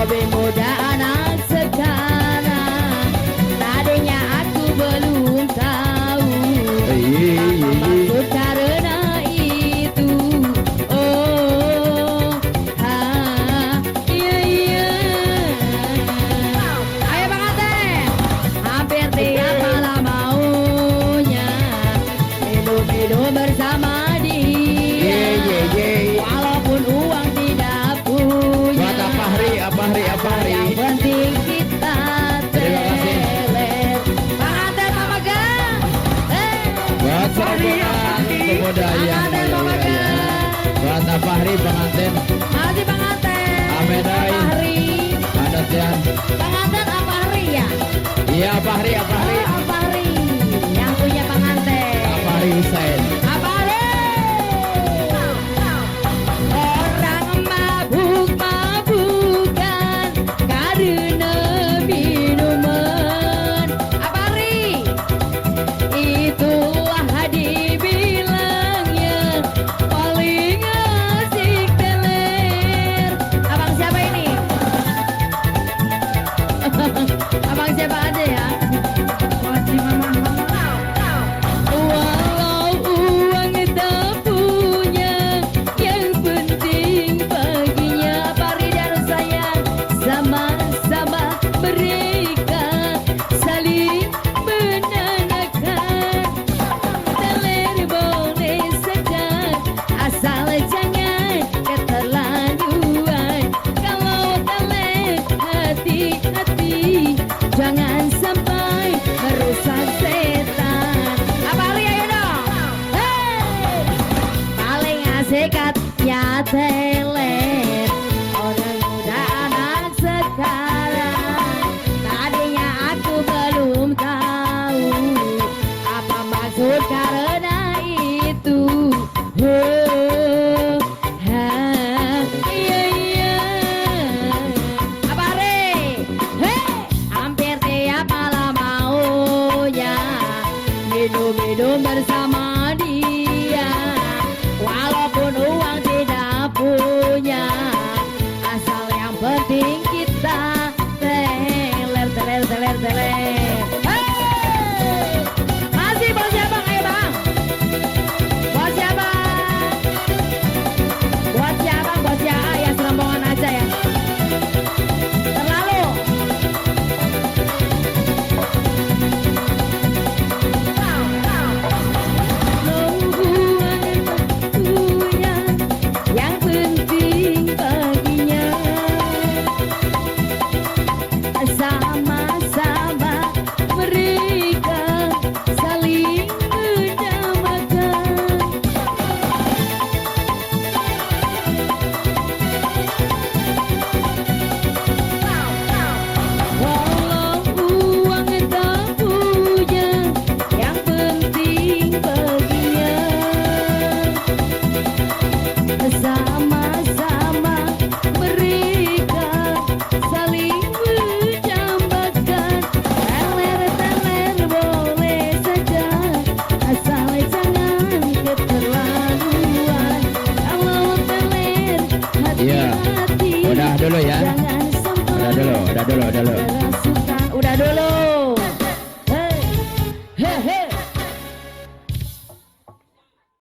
lebih muda anak sekarang. Tadinya aku belum tahu apa maksud karena itu. Oh, iya iya. Ayo Bang Aten, hampir tiap malam maunya minum-minum bersama dia. Walaupun uang tidak punya. Buat apa hari? Yang penting kita teler. Bang Aten Mamagang. Buat rombongan pemuda yang mulia. Buat apa hari pengantin? Masih Bang Aten. Amin, Apa ay. hari? Adat ya. Bang Aten apa hari ya? Iya apa hari? Apa hari? Yang punya Bang Aten. Apa hari Husain? Apa hari? Orang mabuk-mabukan karena minuman. Apa hari? Itulah dibilangnya paling asik teler. Abang siapa ini? Abang siapa aja ya? Walau uang tak punya, yang penting baginya Pari dan sayang. Sama-sama mereka saling menandakan. Teler boleh sedang, asal jangan keterlaluan. Kalau teler hati-hati, jangan sampai merusak setan. Apa hari ayo dong? Hey! Paling asik katanya teler. Orang muda anak sekarang. Tadinya aku belum tahu apa maksud karena itu. Oh, iya iya. Apa hari? Hei, hampir tiap malam maunya minum-minum bersama dia. Walaupun uang tidak punya, asal yang penting kita teler teler teler teler. Hey! Masih bos siapa? Ayo bang. Bos siapa? Buat siapa? Buat siapa? Ya serombongan aja ya. Terlalu. Yang penting baginya sama-sama mereka saling menyamakan. Walau uang tak punya, yang penting baginya sama-sama mereka saling menjambatkan. Teler-teler boleh saja, asal jangan keterlaluan. Kalau teler hati-hati, Udah dulu ya. jangan sampai Udah dulu. kerasukan. Udah dulu.